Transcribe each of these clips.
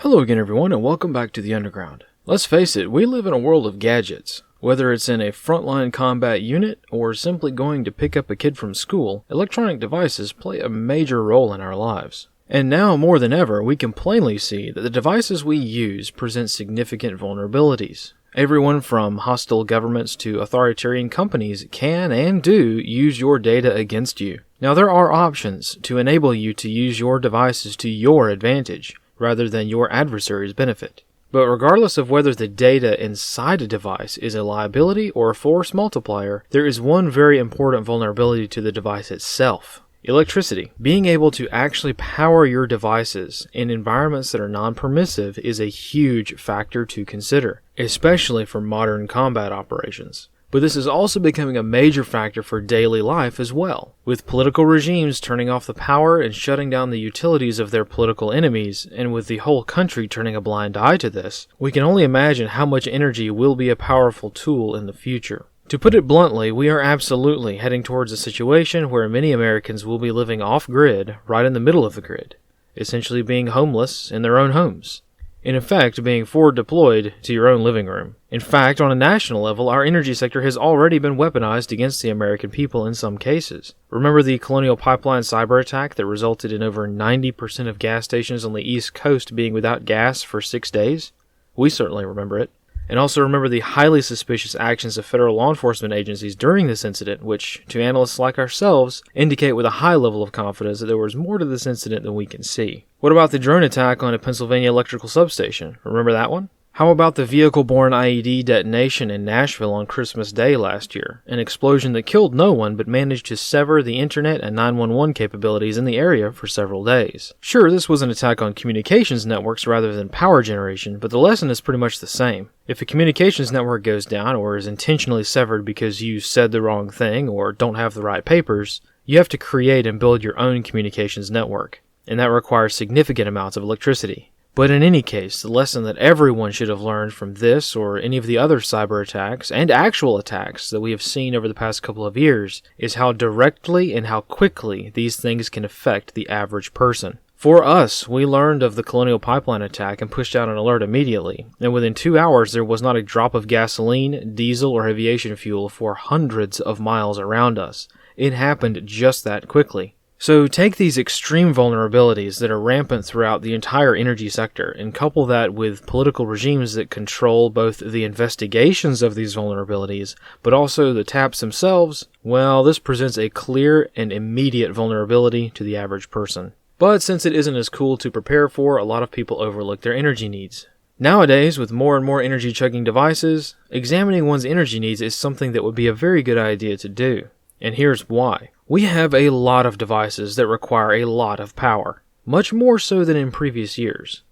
Hello again everyone and welcome back to the Underground. Let's face it, we live in a world of gadgets. Whether it's in a frontline combat unit or simply going to pick up a kid from school, electronic devices play a major role in our lives. And now more than ever, we can plainly see that the devices we use present significant vulnerabilities. Everyone from hostile governments to authoritarian companies can and do use your data against you. Now there are options to enable you to use your devices to your advantage, rather than your adversary's benefit. But regardless of whether the data inside a device is a liability or a force multiplier, there is one very important vulnerability to the device itself. Electricity. Being able to actually power your devices in environments that are non-permissive is a huge factor to consider, especially for modern combat operations. But this is also becoming a major factor for daily life as well. With political regimes turning off the power and shutting down the utilities of their political enemies, and with the whole country turning a blind eye to this, we can only imagine how much energy will be a powerful tool in the future. To put it bluntly, we are absolutely heading towards a situation where many Americans will be living off-grid, right in the middle of the grid, essentially being homeless in their own homes. In effect, being forward deployed to your own living room. In fact, on a national level, our energy sector has already been weaponized against the American people in some cases. Remember the Colonial Pipeline cyber attack that resulted in over 90% of gas stations on the East Coast being without gas for 6 days? We certainly remember it. And also remember the highly suspicious actions of federal law enforcement agencies during this incident, which, to analysts like ourselves, indicate with a high level of confidence that there was more to this incident than we can see. What about the drone attack on a Pennsylvania electrical substation? Remember that one? How about the vehicle-borne IED detonation in Nashville on Christmas Day last year? An explosion that killed no one but managed to sever the internet and 911 capabilities in the area for several days. Sure, this was an attack on communications networks rather than power generation, but the lesson is pretty much the same. If a communications network goes down or is intentionally severed because you said the wrong thing or don't have the right papers, you have to create and build your own communications network, and that requires significant amounts of electricity. But in any case, the lesson that everyone should have learned from this or any of the other cyber attacks and actual attacks that we have seen over the past couple of years is how directly and how quickly these things can affect the average person. For us, we learned of the Colonial Pipeline attack and pushed out an alert immediately, and within 2 hours there was not a drop of gasoline, diesel, or aviation fuel for hundreds of miles around us. It happened just that quickly. So take these extreme vulnerabilities that are rampant throughout the entire energy sector and couple that with political regimes that control both the investigations of these vulnerabilities, but also the taps themselves. Well, this presents a clear and immediate vulnerability to the average person. But since it isn't as cool to prepare for, a lot of people overlook their energy needs. Nowadays, with more and more energy-chugging devices, examining one's energy needs is something that would be a very good idea to do. And here's why. We have a lot of devices that require a lot of power, much more so than in previous years.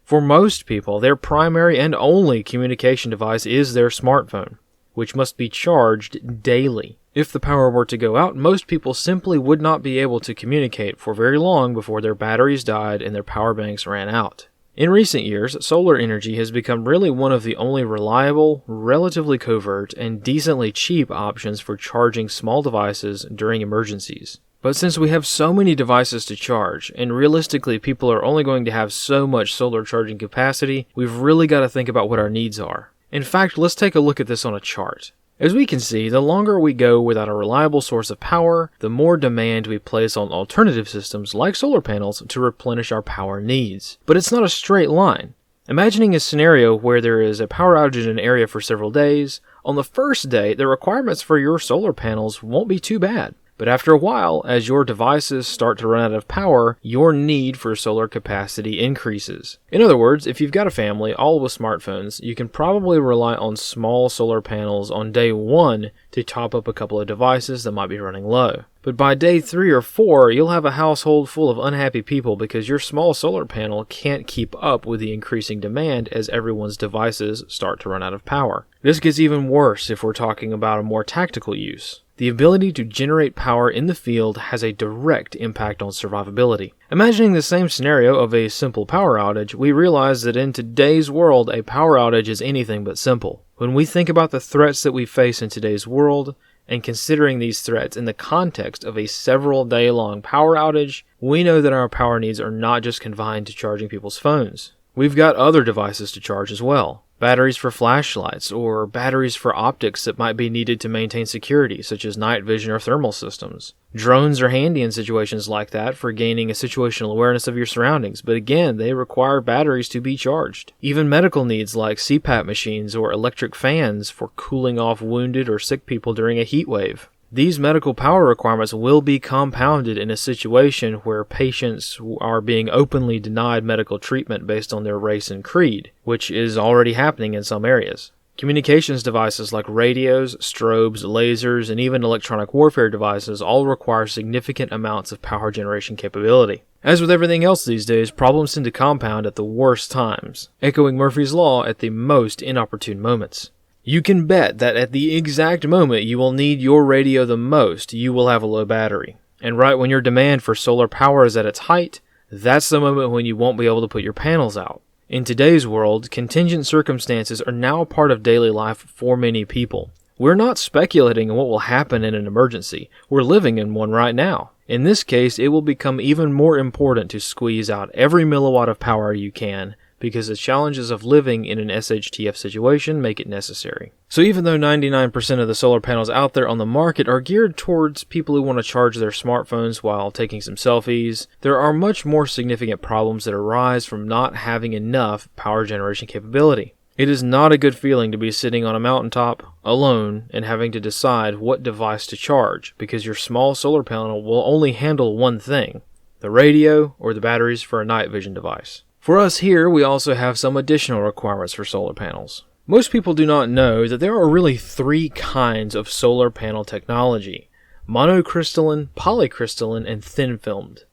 For most people, their primary and only communication device is their smartphone, which must be charged daily. If the power were to go out, most people simply would not be able to communicate for very long before their batteries died and their power banks ran out. In recent years, solar energy has become really one of the only reliable, relatively covert, and decently cheap options for charging small devices during emergencies. But since we have so many devices to charge, and realistically people are only going to have so much solar charging capacity, we've really got to think about what our needs are. In fact, let's take a look at this on a chart. As we can see, the longer we go without a reliable source of power, the more demand we place on alternative systems like solar panels to replenish our power needs. But it's not a straight line. Imagining a scenario where there is a power outage in an area for several days, on the first day, the requirements for your solar panels won't be too bad. But after a while, as your devices start to run out of power, your need for solar capacity increases. In other words, if you've got a family, all with smartphones, you can probably rely on small solar panels on day 1 to top up a couple of devices that might be running low. But by day 3 or 4, you'll have a household full of unhappy people because your small solar panel can't keep up with the increasing demand as everyone's devices start to run out of power. This gets even worse if we're talking about a more tactical use. The ability to generate power in the field has a direct impact on survivability. Imagining the same scenario of a simple power outage, we realize that in today's world, a power outage is anything but simple. When we think about the threats that we face in today's world, and considering these threats in the context of a several day-long power outage, we know that our power needs are not just confined to charging people's phones. We've got other devices to charge as well. Batteries for flashlights, or batteries for optics that might be needed to maintain security, such as night vision or thermal systems. Drones are handy in situations like that for gaining a situational awareness of your surroundings, but again, they require batteries to be charged. Even medical needs like CPAP machines or electric fans for cooling off wounded or sick people during a heat wave. These medical power requirements will be compounded in a situation where patients are being openly denied medical treatment based on their race and creed, which is already happening in some areas. Communications devices like radios, strobes, lasers, and even electronic warfare devices all require significant amounts of power generation capability. As with everything else these days, problems tend to compound at the worst times, echoing Murphy's Law at the most inopportune moments. You can bet that at the exact moment you will need your radio the most, you will have a low battery. And right when your demand for solar power is at its height, that's the moment when you won't be able to put your panels out. In today's world, contingent circumstances are now a part of daily life for many people. We're not speculating on what will happen in an emergency. We're living in one right now. In this case, it will become even more important to squeeze out every milliwatt of power you can, because the challenges of living in an SHTF situation make it necessary. So even though 99% of the solar panels out there on the market are geared towards people who want to charge their smartphones while taking some selfies, there are much more significant problems that arise from not having enough power generation capability. It is not a good feeling to be sitting on a mountaintop, alone, and having to decide what device to charge, because your small solar panel will only handle one thing: the radio or the batteries for a night vision device. For us here, we also have some additional requirements for solar panels. Most people do not know that there are really three kinds of solar panel technology: monocrystalline, polycrystalline, and thin-filmed.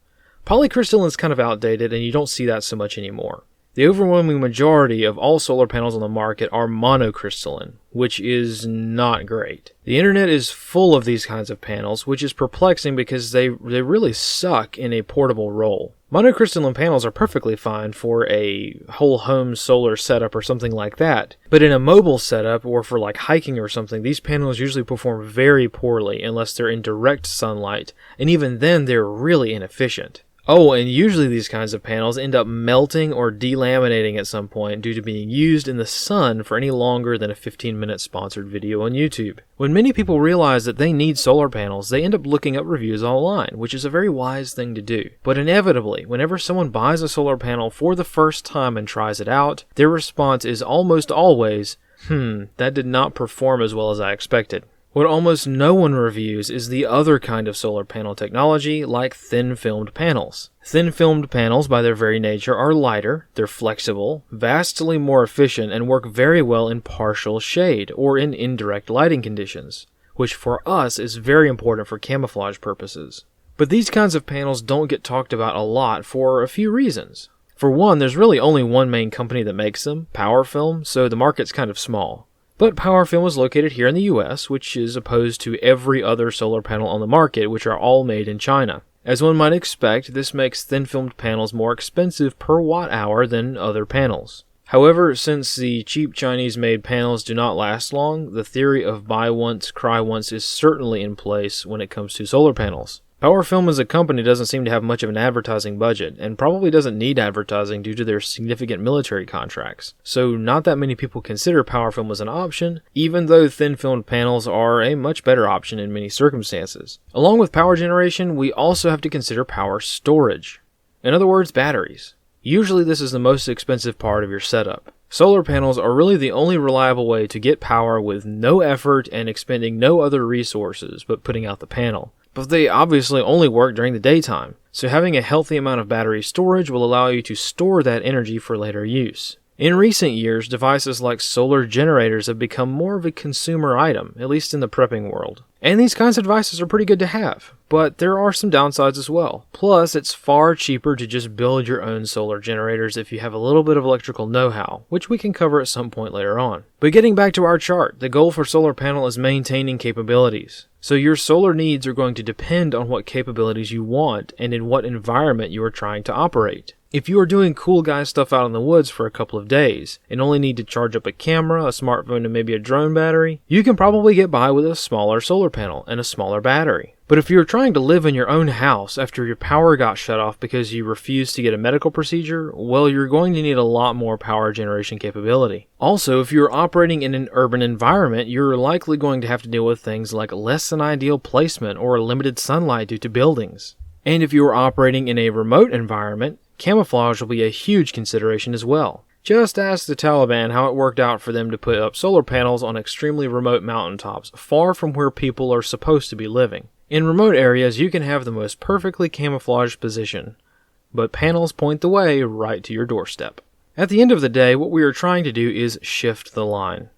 Polycrystalline is kind of outdated, and you don't see that so much anymore. The overwhelming majority of all solar panels on the market are monocrystalline, which is not great. The internet is full of these kinds of panels, which is perplexing because they really suck in a portable role. Monocrystalline panels are perfectly fine for a whole home solar setup or something like that, but in a mobile setup or for like hiking or something, these panels usually perform very poorly unless they're in direct sunlight, and even then they're really inefficient. Oh, and usually these kinds of panels end up melting or delaminating at some point due to being used in the sun for any longer than a 15-minute sponsored video on YouTube. When many people realize that they need solar panels, they end up looking up reviews online, which is a very wise thing to do. But inevitably, whenever someone buys a solar panel for the first time and tries it out, their response is almost always, that did not perform as well as I expected. What almost no one reviews is the other kind of solar panel technology, like thin-filmed panels. Thin-filmed panels, by their very nature, are lighter, they're flexible, vastly more efficient, and work very well in partial shade, or in indirect lighting conditions, which for us is very important for camouflage purposes. But these kinds of panels don't get talked about a lot for a few reasons. For one, there's really only one main company that makes them, PowerFilm, so the market's kind of small. But PowerFilm is located here in the US, which is opposed to every other solar panel on the market, which are all made in China. As one might expect, this makes thin-filmed panels more expensive per watt-hour than other panels. However, since the cheap Chinese-made panels do not last long, the theory of buy once, cry once is certainly in place when it comes to solar panels. PowerFilm as a company doesn't seem to have much of an advertising budget, and probably doesn't need advertising due to their significant military contracts. So not that many people consider PowerFilm as an option, even though thin-filmed panels are a much better option in many circumstances. Along with power generation, we also have to consider power storage. In other words, batteries. Usually this is the most expensive part of your setup. Solar panels are really the only reliable way to get power with no effort and expending no other resources but putting out the panel. But they obviously only work during the daytime, so having a healthy amount of battery storage will allow you to store that energy for later use. In recent years, devices like solar generators have become more of a consumer item, at least in the prepping world. And these kinds of devices are pretty good to have, but there are some downsides as well. Plus, it's far cheaper to just build your own solar generators if you have a little bit of electrical know-how, which we can cover at some point later on. But getting back to our chart, the goal for solar panel is maintaining capabilities. So your solar needs are going to depend on what capabilities you want and in what environment you are trying to operate. If you are doing cool guy stuff out in the woods for a couple of days and only need to charge up a camera, a smartphone, and maybe a drone battery, you can probably get by with a smaller solar panel and a smaller battery. But if you're trying to live in your own house after your power got shut off because you refused to get a medical procedure, well, you're going to need a lot more power generation capability. Also, if you're operating in an urban environment, you're likely going to have to deal with things like less than ideal placement or limited sunlight due to buildings. And if you are operating in a remote environment, camouflage will be a huge consideration as well. Just ask the Taliban how it worked out for them to put up solar panels on extremely remote mountaintops, far from where people are supposed to be living. In remote areas, you can have the most perfectly camouflaged position, but panels point the way right to your doorstep. At the end of the day, what we are trying to do is shift the line.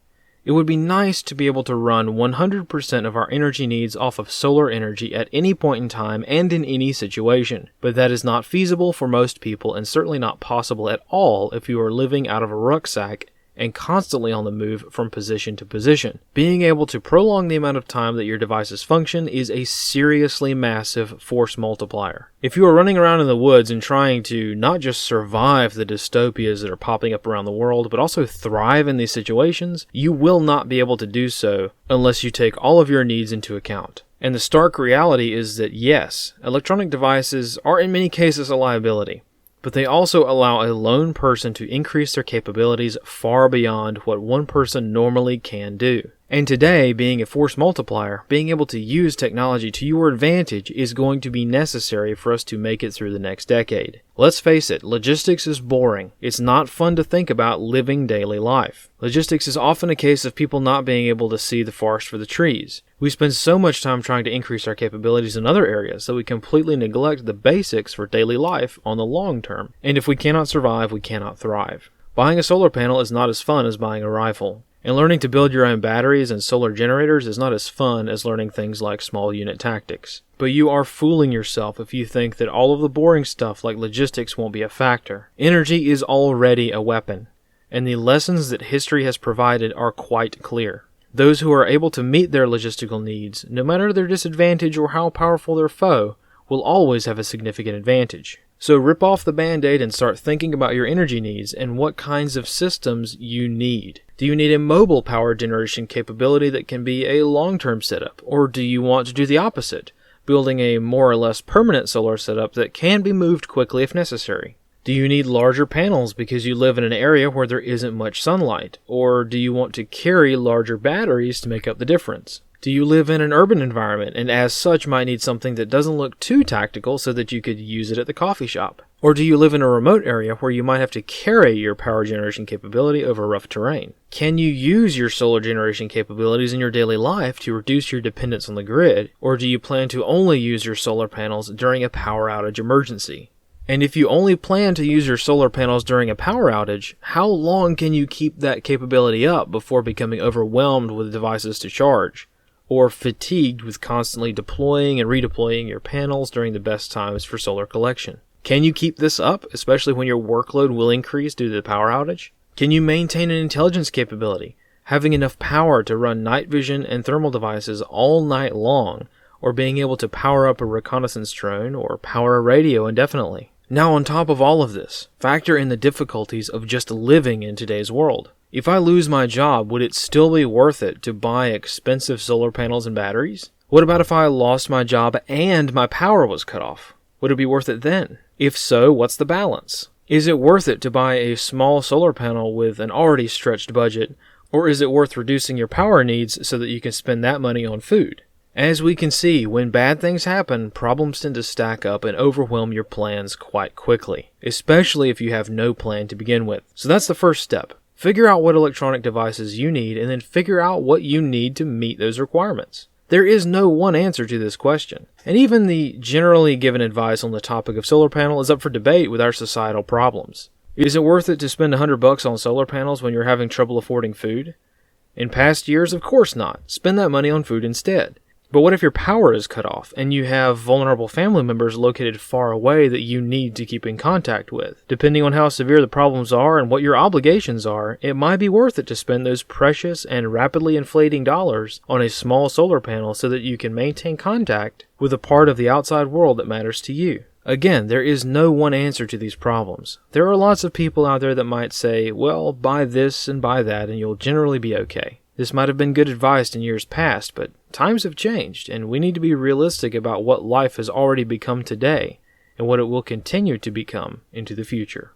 It would be nice to be able to run 100% of our energy needs off of solar energy at any point in time and in any situation, but that is not feasible for most people and certainly not possible at all if you are living out of a rucksack and constantly on the move from position to position. Being able to prolong the amount of time that your devices function is a seriously massive force multiplier. If you are running around in the woods and trying to not just survive the dystopias that are popping up around the world, but also thrive in these situations, you will not be able to do so unless you take all of your needs into account. And the stark reality is that yes, electronic devices are in many cases a liability, but they also allow a lone person to increase their capabilities far beyond what one person normally can do. And today, being a force multiplier, being able to use technology to your advantage is going to be necessary for us to make it through the next decade. Let's face it, logistics is boring. It's not fun to think about living daily life. Logistics is often a case of people not being able to see the forest for the trees. We spend so much time trying to increase our capabilities in other areas that we completely neglect the basics for daily life on the long term. And if we cannot survive, we cannot thrive. Buying a solar panel is not as fun as buying a rifle. And learning to build your own batteries and solar generators is not as fun as learning things like small unit tactics. But you are fooling yourself if you think that all of the boring stuff like logistics won't be a factor. Energy is already a weapon, and the lessons that history has provided are quite clear. Those who are able to meet their logistical needs, no matter their disadvantage or how powerful their foe, will always have a significant advantage. So rip off the band-aid and start thinking about your energy needs and what kinds of systems you need. Do you need a mobile power generation capability that can be a long-term setup? Or do you want to do the opposite, building a more or less permanent solar setup that can be moved quickly if necessary? Do you need larger panels because you live in an area where there isn't much sunlight? Or do you want to carry larger batteries to make up the difference? Do you live in an urban environment and as such might need something that doesn't look too tactical so that you could use it at the coffee shop? Or do you live in a remote area where you might have to carry your power generation capability over rough terrain? Can you use your solar generation capabilities in your daily life to reduce your dependence on the grid? Or do you plan to only use your solar panels during a power outage emergency? And if you only plan to use your solar panels during a power outage, how long can you keep that capability up before becoming overwhelmed with devices to charge? Or fatigued with constantly deploying and redeploying your panels during the best times for solar collection? Can you keep this up, especially when your workload will increase due to the power outage? Can you maintain an intelligence capability, having enough power to run night vision and thermal devices all night long, or being able to power up a reconnaissance drone or power a radio indefinitely? Now on top of all of this, factor in the difficulties of just living in today's world. If I lose my job, would it still be worth it to buy expensive solar panels and batteries? What about if I lost my job and my power was cut off? Would it be worth it then? If so, what's the balance? Is it worth it to buy a small solar panel with an already stretched budget, or is it worth reducing your power needs so that you can spend that money on food? As we can see, when bad things happen, problems tend to stack up and overwhelm your plans quite quickly, especially if you have no plan to begin with. So that's the first step. Figure out what electronic devices you need and then figure out what you need to meet those requirements. There is no one answer to this question, and even the generally given advice on the topic of solar panel is up for debate with our societal problems. Is it worth it to spend $100 on solar panels when you're having trouble affording food? In past years, of course not. Spend that money on food instead. But what if your power is cut off and you have vulnerable family members located far away that you need to keep in contact with? Depending on how severe the problems are and what your obligations are, it might be worth it to spend those precious and rapidly inflating dollars on a small solar panel so that you can maintain contact with a part of the outside world that matters to you. Again, there is no one answer to these problems. There are lots of people out there that might say, well, buy this and buy that and you'll generally be okay. This might have been good advice in years past, but times have changed, and we need to be realistic about what life has already become today and what it will continue to become into the future.